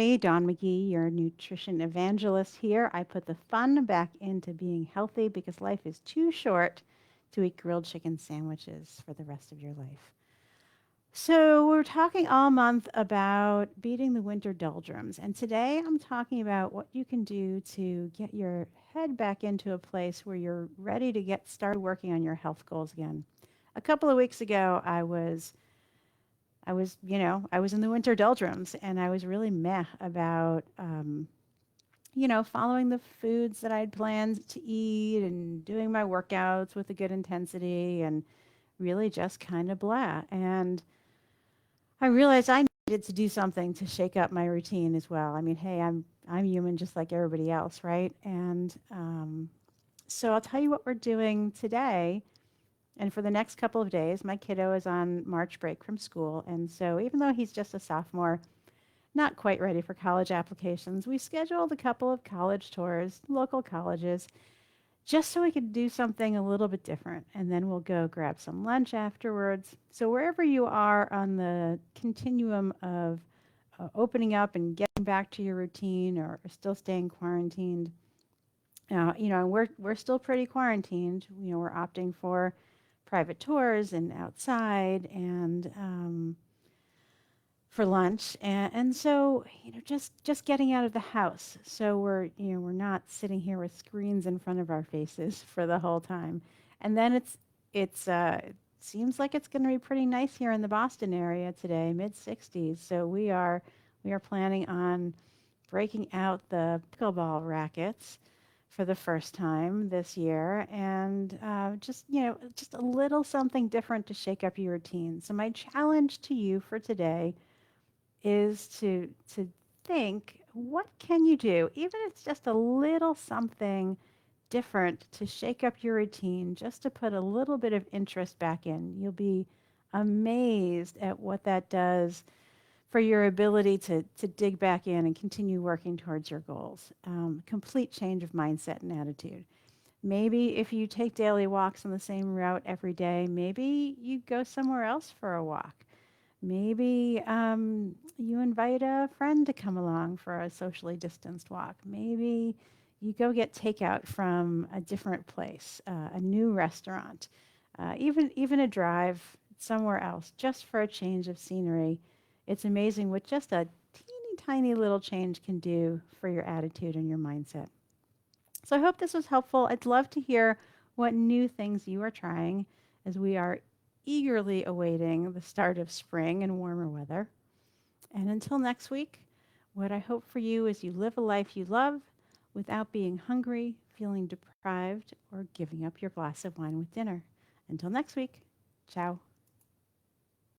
everybody. Dawn McGee, your nutrition evangelist here. I put the fun back into being healthy because life is too short to eat grilled chicken sandwiches for the rest of your life. So, we're talking all month about beating the winter doldrums. And today I'm talking about what you can do to get your head back into a place where you're ready to get started working on your health goals again. A couple of weeks ago, I was in the winter doldrums and I was really meh about, following the foods that I'd planned to eat and doing my workouts with a good intensity and really just kind of blah. And I realized I needed to do something to shake up my routine as well. I mean, hey, I'm human just like everybody else, right? And so I'll tell you what we're doing today. And for the next couple of days, my kiddo is on March break from school. And so even though he's just a sophomore, not quite ready for college applications, we scheduled a couple of college tours, local colleges, just so we could do something a little bit different. And then we'll go grab some lunch afterwards. So wherever you are on the continuum of opening up and getting back to your routine or still staying quarantined, we're still pretty quarantined. We're opting for private tours and outside and for lunch, and so just getting out of the house. So we're not sitting here with screens in front of our faces for the whole time. And then it seems like it's going to be pretty nice here in the Boston area today, mid 60s. So we are planning on breaking out the pickleball rackets for the first time this year, and just a little something different to shake up your routine. So my challenge to you for today is to think, what can you do, even if it's just a little something different to shake up your routine, just to put a little bit of interest back in. You'll be amazed at what that does for your ability to dig back in and continue working towards your goals. Complete change of mindset and attitude. Maybe if you take daily walks on the same route every day, maybe you go somewhere else for a walk. Maybe you invite a friend to come along for a socially distanced walk. Maybe you go get takeout from a different place, a new restaurant, even a drive somewhere else, just for a change of scenery. It's amazing what just a teeny tiny little change can do for your attitude and your mindset. So I hope this was helpful. I'd love to hear what new things you are trying as we are eagerly awaiting the start of spring and warmer weather. And until next week, what I hope for you is you live a life you love without being hungry, feeling deprived, or giving up your glass of wine with dinner. Until next week, ciao.